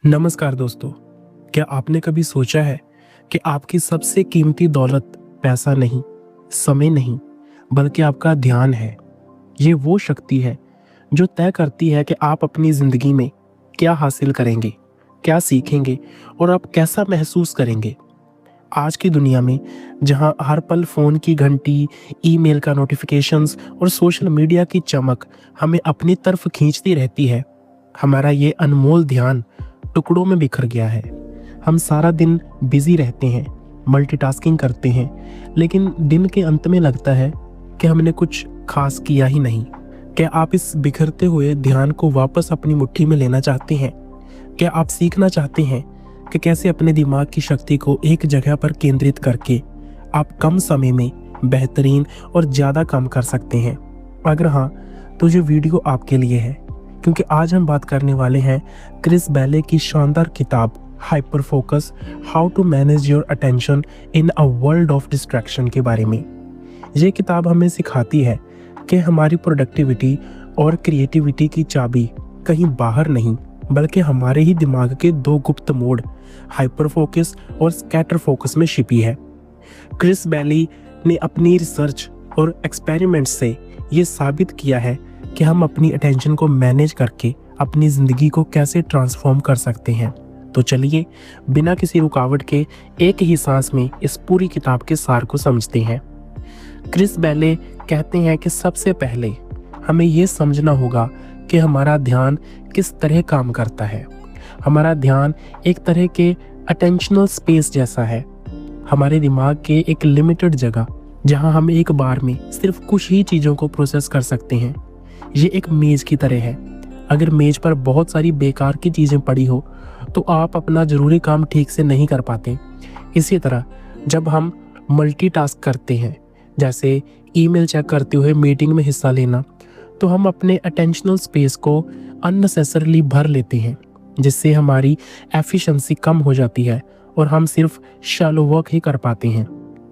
नमस्कार दोस्तों। क्या आपने कभी सोचा है कि आपकी सबसे कीमती दौलत पैसा नहीं, समय नहीं, बल्कि आपका ध्यान है। ये वो शक्ति है जो तय करती है कि आप अपनी ज़िंदगी में क्या हासिल करेंगे, क्या सीखेंगे और आप कैसा महसूस करेंगे। आज की दुनिया में जहां हर पल फ़ोन की घंटी, ईमेल का नोटिफिकेशंस और सोशल मीडिया की चमक हमें अपनी तरफ खींचती रहती है, हमारा ये अनमोल ध्यान टुकड़ों में बिखर गया है। हम सारा दिन बिजी रहते हैं, मल्टीटास्किंग करते हैं, लेकिन दिन के अंत में लगता है कि हमने कुछ खास किया ही नहीं। क्या आप इस बिखरते हुए ध्यान को वापस अपनी मुट्ठी में लेना चाहते हैं? क्या आप सीखना चाहते हैं कि कैसे अपने दिमाग की शक्ति को एक जगह पर केंद्रित करके आप कम समय में बेहतरीन और ज़्यादा काम कर सकते हैं? अगर हाँ, तो ये वीडियो आपके लिए है, क्योंकि आज हम बात करने वाले हैं क्रिस बैले की शानदार किताब Hyperfocus, how to manage your attention in a world of distraction के बारे में। ये किताब हमें सिखाती है कि हमारी प्रोडक्टिविटी और क्रिएटिविटी की चाबी कहीं बाहर नहीं, बल्कि हमारे ही दिमाग के दो गुप्त मोड हाइपर फोकस और स्कैटर फोकस में छिपी है। क्रिस बैले ने अपनी रिसर्च और एक्सपेरिमेंट्स से ये साबित किया है कि हम अपनी अटेंशन को मैनेज करके अपनी ज़िंदगी को कैसे ट्रांसफॉर्म कर सकते हैं। तो चलिए बिना किसी रुकावट के एक ही सांस में इस पूरी किताब के सार को समझते हैं। क्रिस बैले कहते हैं कि सबसे पहले हमें ये समझना होगा कि हमारा ध्यान किस तरह काम करता है। हमारा ध्यान एक तरह के अटेंशनल स्पेस जैसा है, हमारे दिमाग के एक लिमिटेड जगह जहां हम एक बार में सिर्फ कुछ ही चीज़ों को प्रोसेस कर सकते हैं। ये एक मेज की तरह है। अगर मेज पर बहुत सारी बेकार की चीज़ें पड़ी हो तो आप अपना ज़रूरी काम ठीक से नहीं कर पाते। इसी तरह जब हम मल्टीटास्क करते हैं, जैसे ईमेल चेक करते हुए मीटिंग में हिस्सा लेना, तो हम अपने अटेंशनल स्पेस को अननेसेसरली भर लेते हैं, जिससे हमारी एफिशिएंसी कम हो जाती है और हम सिर्फ शैलो वर्क ही कर पाते हैं।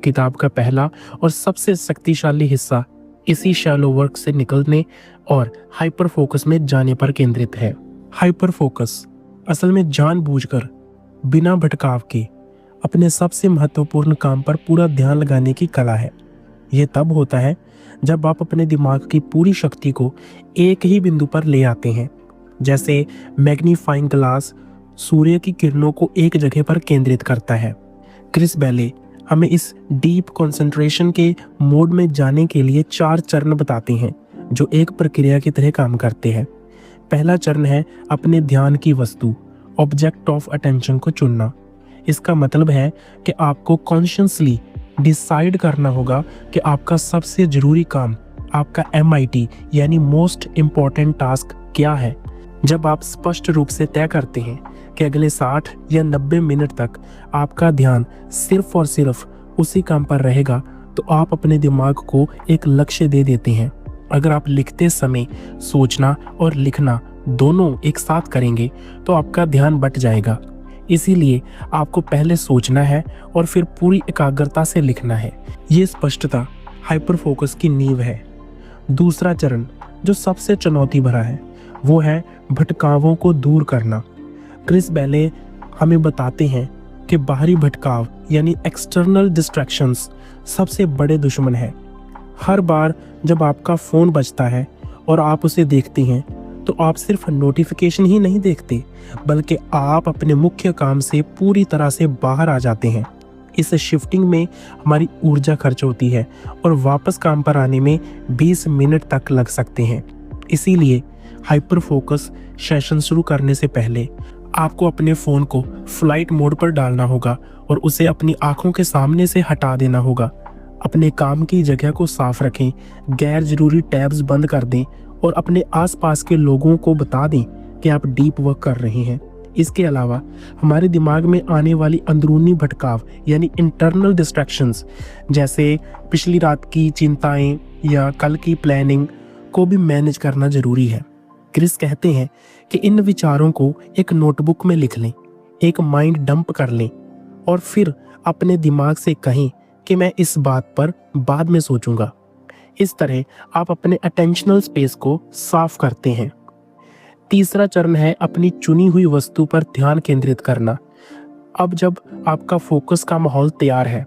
किताब का पहला और सबसे शक्तिशाली हिस्सा इसी शैलो वर्क से निकलने और हाइपर फोकस में जाने पर केंद्रित है। हाइपर फोकस असल में जानबूझकर बिना भटकाव के अपने सबसे महत्वपूर्ण काम पर पूरा ध्यान लगाने की कला है। यह तब होता है जब आप अपने दिमाग की पूरी शक्ति को एक ही बिंदु पर ले आते हैं, जैसे मैग्नीफाइंग ग्लास सूर्य की किरणों को एक जगह पर केंद्रित करता है। क्रिस बैले हमें इस डीप कंसंट्रेशन के मोड में जाने के लिए 4 चरण बताते हैं, जो एक प्रक्रिया की तरह काम करते हैं। पहला चरण है अपने ध्यान की वस्तु, ऑब्जेक्ट ऑफ अटेंशन को चुनना। इसका मतलब है कि आपको कॉन्शियसली डिसाइड करना होगा कि आपका सबसे ज़रूरी काम, आपका MIT यानी मोस्ट इम्पॉर्टेंट टास्क क्या है। जब आप स्पष्ट रूप से तय करते हैं कि अगले 60 या 90 मिनट तक आपका ध्यान सिर्फ और सिर्फ उसी काम पर रहेगा, तो आप अपने दिमाग को एक लक्ष्य दे देते हैं। अगर आप लिखते समय सोचना और लिखना दोनों एक साथ करेंगे तो आपका ध्यान बट जाएगा। इसीलिए आपको पहले सोचना है और फिर पूरी एकाग्रता से लिखना है। ये स्पष्टता हाइपर फोकस की नींव है। दूसरा चरण जो सबसे चुनौती भरा है वो है भटकावों को दूर करना। क्रिस बैले हमें बताते हैं कि बाहरी भटकाव यानी एक्सटर्नल डिस्ट्रैक्शंस सबसे बड़े दुश्मन है। हर बार जब आपका फ़ोन बजता है और आप उसे देखते हैं, तो आप सिर्फ नोटिफिकेशन ही नहीं देखते, बल्कि आप अपने मुख्य काम से पूरी तरह से बाहर आ जाते हैं। इस शिफ्टिंग में हमारी ऊर्जा खर्च होती है और वापस काम पर आने में 20 मिनट तक लग सकते हैं। इसीलिए हाइपर फोकस सेशन शुरू करने से पहले आपको अपने फ़ोन को फ्लाइट मोड पर डालना होगा और उसे अपनी आंखों के सामने से हटा देना होगा। अपने काम की जगह को साफ रखें, गैर ज़रूरी टैब्स बंद कर दें और अपने आसपास के लोगों को बता दें कि आप डीप वर्क कर रहे हैं। इसके अलावा हमारे दिमाग में आने वाली अंदरूनी भटकाव यानी इंटरनल डिस्ट्रैक्शंस, जैसे पिछली रात की चिंताएं या कल की प्लानिंग को भी मैनेज करना ज़रूरी है। क्रिस कहते हैं कि इन विचारों को एक नोटबुक में लिख लें, एक माइंड डंप कर लें और फिर अपने दिमाग से कहें कि मैं इस बात पर बाद में सोचूंगा। इस तरह आप अपने अटेंशनल स्पेस को साफ करते हैं। तीसरा चरण है अपनी चुनी हुई वस्तु पर ध्यान केंद्रित करना। अब जब आपका फोकस का माहौल तैयार है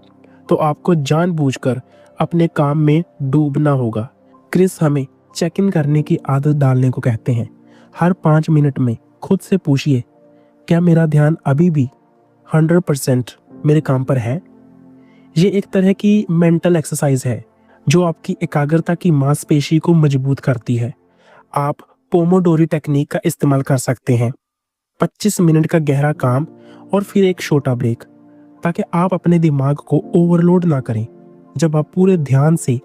तो आपको जानबूझकर अपने काम में डूबना होगा। क्रिस हमें चेक इन करने की आदत डालने को कहते हैं। हर 5 मिनट में खुद से पूछिए, क्या मेरा ध्यान अभी भी 100% मेरे काम पर है? ये एक तरह की मेंटल एक्सरसाइज है जो आपकी एकाग्रता की मांसपेशी को मजबूत करती है। आप पोमोडोरी टेक्निक का इस्तेमाल कर सकते हैं। 25 मिनट का गहरा काम और फिर एक छोटा ब्रेक, ताकि आप अपने दिमाग को ओवरलोड ना करें। जब आप पूरे ध्यान से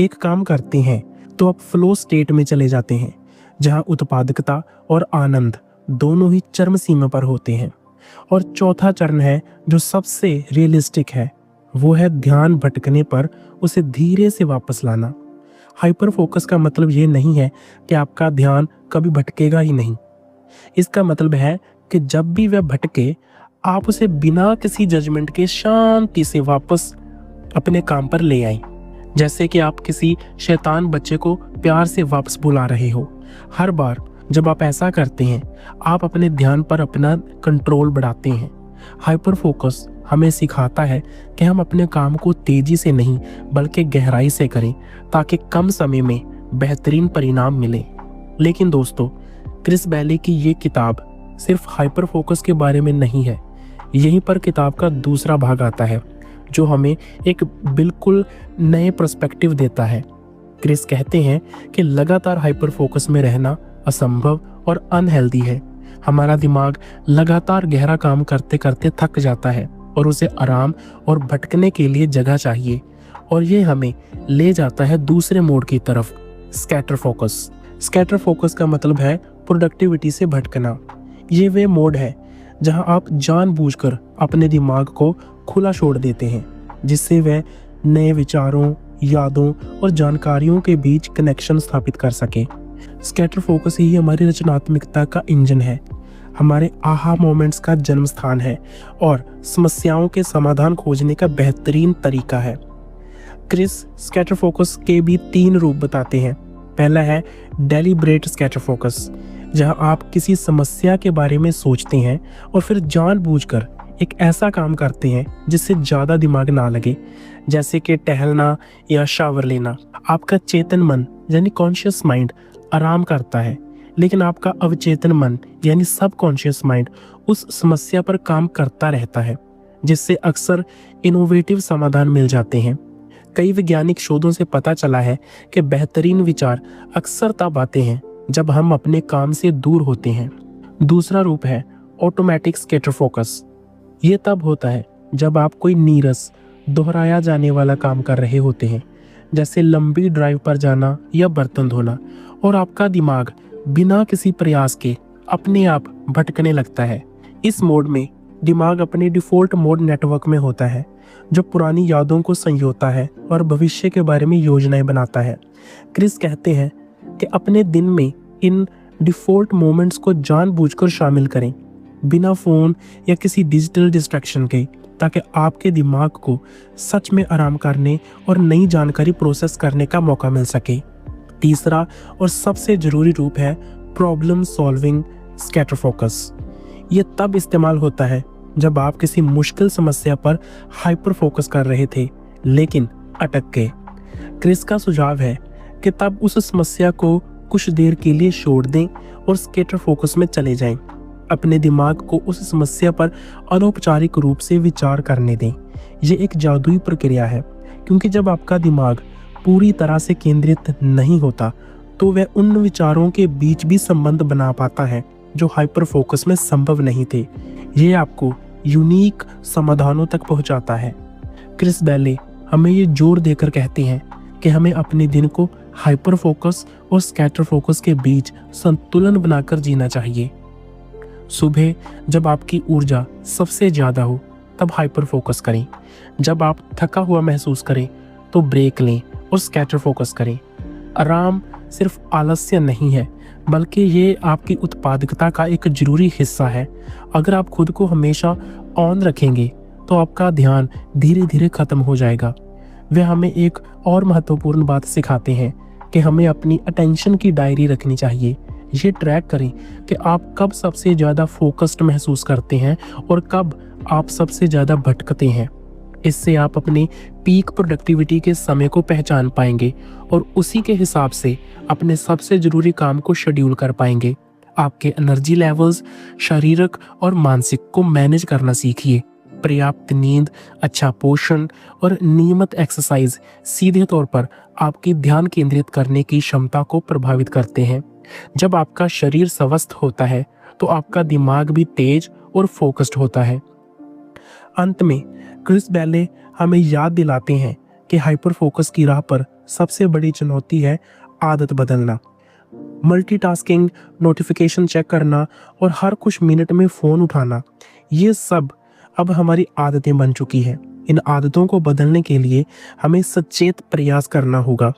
एक काम करते हैं तो आप फ्लो स्टेट में चले जाते हैं, जहां उत्पादकता और आनंद दोनों ही चरम सीमा पर होते हैं। और चौथा चरण है जो सबसे रियलिस्टिक है, वो है ध्यान भटकने पर उसे धीरे से वापस लाना। हाइपर फोकस का मतलब ये नहीं है कि आपका ध्यान कभी भटकेगा ही नहीं। इसका मतलब है कि जब भी वह भटके, आप उसे बिना किसी जजमेंट के शांति से वापस अपने काम पर ले आएं। जैसे कि आप किसी शैतान बच्चे को प्यार से वापस बुला रहे हो। हर बार जब आप ऐसा करते हैं, आप अपने ध्यान पर अपना कंट्रोल बढ़ाते हैं। हाइपर फोकस हमें सिखाता है कि हम अपने काम को तेजी से नहीं बल्कि गहराई से करें, ताकि कम समय में बेहतरीन परिणाम मिले। लेकिन दोस्तों, क्रिस बैले की ये किताब सिर्फ हाइपर फोकस के बारे में नहीं है। यहीं पर किताब का दूसरा भाग आता है जो हमें एक बिल्कुल नए पर्सपेक्टिव देता है। क्रिस कहते हैं कि लगातार हाइपर फोकस में रहना असंभव और अनहेल्दी है। हमारा दिमाग लगातार गहरा काम करते करते थक जाता है और उसे आराम और भटकने के लिए जगह चाहिए, और ये हमें ले जाता है दूसरे मोड की तरफ, स्कैटर फोकस। स्कैटर फोकस का मतलब है प्रोडक्टिविटी से भटकना। ये वे मोड है जहां आप जानबूझकर अपने दिमाग को खुला छोड़ देते हैं, जिससे वह नए विचारों, यादों और जानकारियों के बीच कनेक्शन स्थापित कर सके। स्कैटर फोकस ही हमारी रचनात्मकता का इंजन है, हमारे आहा मोमेंट्स का जन्म स्थान है और समस्याओं के समाधान खोजने का बेहतरीन तरीका है। क्रिस स्कैटर फोकस के भी 3 रूप बताते हैं। पहला है डेलिब्रेट स्कैटर फोकस, जहां आप किसी समस्या के बारे में सोचते हैं और फिर जानबूझकर एक ऐसा काम करते हैं जिससे ज़्यादा दिमाग ना लगे, जैसे कि टहलना या शावर लेना। आपका चेतन मन यानी कॉन्शियस माइंड आराम करता है, लेकिन आपका अवचेतन मन यानी सबकॉन्शियस माइंड उस समस्या पर काम करता रहता है, जिससे अक्सर इनोवेटिव समाधान मिल जाते हैं। कई वैज्ञानिक शोधों से पता चला है कि बेहतरीन विचार अक्सर तब आते हैं जब हम अपने काम से दूर होते हैं। दूसरा रूप है ऑटोमेटिक स्कैटर फोकस। ये तब होता है जब आप कोई नीरस, दोहराया जाने वाला काम कर रहे होते हैं, जैसे लंबी ड्राइव पर जाना या बर्तन धोना, और आपका दिमाग बिना किसी प्रयास के अपने आप भटकने लगता है। इस मोड में दिमाग अपने डिफ़ॉल्ट मोड नेटवर्क में होता है, जो पुरानी यादों को संजोता है और भविष्य के बारे में योजनाएं बनाता है। क्रिस कहते हैं कि अपने दिन में इन डिफ़ॉल्ट मोमेंट्स को जानबूझकर शामिल करें, बिना फ़ोन या किसी डिजिटल डिस्ट्रैक्शन के, ताकि आपके दिमाग को सच में आराम करने और नई जानकारी प्रोसेस करने का मौका मिल सके। तीसरा और सबसे ज़रूरी रूप है प्रॉब्लम सॉल्विंग स्कैटर फोकस। ये तब इस्तेमाल होता है जब आप किसी मुश्किल समस्या पर हाइपर फोकस कर रहे थे लेकिन अटक गए। क्रिस का सुझाव है कि तब उस समस्या को कुछ देर के लिए छोड़ दें और स्कैटर फोकस में चले जाएं। अपने दिमाग को उस समस्या पर अनौपचारिक रूप से विचार करने दें। ये एक जादुई प्रक्रिया है, क्योंकि जब आपका दिमाग पूरी तरह से केंद्रित नहीं होता तो वह उन विचारों के बीच भी संबंध बना पाता है जो हाइपर फोकस में संभव नहीं थे। ये आपको यूनिक समाधानों तक पहुंचाता है। क्रिस बैले हमें ये जोर देकर कहते हैं कि हमें अपने दिन को हाइपर फोकस और स्कैटर फोकस के बीच संतुलन बनाकर जीना चाहिए। सुबह जब आपकी ऊर्जा सबसे ज़्यादा हो तब हाइपर फोकस करें। जब आप थका हुआ महसूस करें तो ब्रेक लें और स्कैटर फोकस करें। आराम सिर्फ आलस्य नहीं है, बल्कि ये आपकी उत्पादकता का एक जरूरी हिस्सा है। अगर आप खुद को हमेशा ऑन रखेंगे तो आपका ध्यान धीरे धीरे खत्म हो जाएगा। वे हमें एक और महत्वपूर्ण बात सिखाते हैं कि हमें अपनी अटेंशन की डायरी रखनी चाहिए, ये ट्रैक करें कि आप कब सबसे ज़्यादा फोकस्ड महसूस करते हैं और कब आप सबसे ज़्यादा भटकते हैं। इससे आप अपने पीक प्रोडक्टिविटी के समय को पहचान पाएंगे और उसी के हिसाब से अपने सबसे ज़रूरी काम को शेड्यूल कर पाएंगे। आपके एनर्जी लेवल्स, शारीरिक और मानसिक को मैनेज करना सीखिए। पर्याप्त नींद, अच्छा पोषण और नियमित एक्सरसाइज सीधे तौर पर आपकी ध्यान केंद्रित करने की क्षमता को प्रभावित करते हैं। जब आपका शरीर स्वस्थ होता है तो आपका दिमाग भी तेज और फोकस्ड होता है। अंत में क्रिस बैले हमें याद दिलाते हैं कि हाइपर फोकस की राह पर सबसे बड़ी चुनौती है आदत बदलना। मल्टीटास्किंग, नोटिफिकेशन चेक करना और हर कुछ मिनट में फ़ोन उठाना, ये सब अब हमारी आदतें बन चुकी हैं। इन आदतों को बदलने के लिए हमें सचेत प्रयास करना होगा।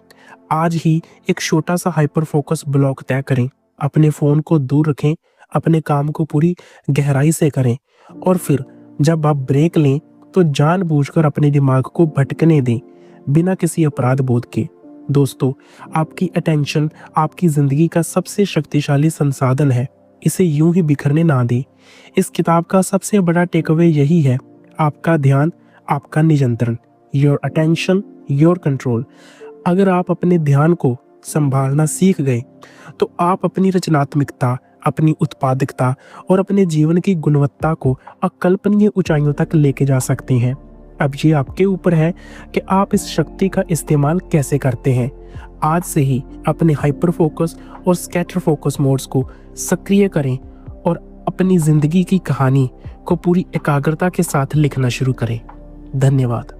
आज ही एक छोटा सा हाइपर फोकस ब्लॉक तय करें, अपने फ़ोन को दूर रखें, अपने काम को पूरी गहराई से करें और फिर जब आप ब्रेक लें तो जानबूझकर अपने दिमाग को भटकने दें, बिना किसी अपराध बोध के। दोस्तों, आपकी अटेंशन आपकी ज़िंदगी का सबसे शक्तिशाली संसाधन है, इसे यूं ही बिखरने ना दें। इस किताब का सबसे बड़ा टेकअवे यही है, आपका ध्यान, आपका नियंत्रण, योर अटेंशन, योर कंट्रोल। अगर आप अपने ध्यान को संभालना सीख गए तो आप अपनी रचनात्मकता, अपनी उत्पादकता और अपने जीवन की गुणवत्ता को अकल्पनीय ऊंचाइयों तक लेके जा सकते हैं। अब ये आपके ऊपर है कि आप इस शक्ति का इस्तेमाल कैसे करते हैं। आज से ही अपने हाइपर फोकस और स्कैटर फोकस मोड्स को सक्रिय करें और अपनी जिंदगी की कहानी को पूरी एकाग्रता के साथ लिखना शुरू करें। धन्यवाद।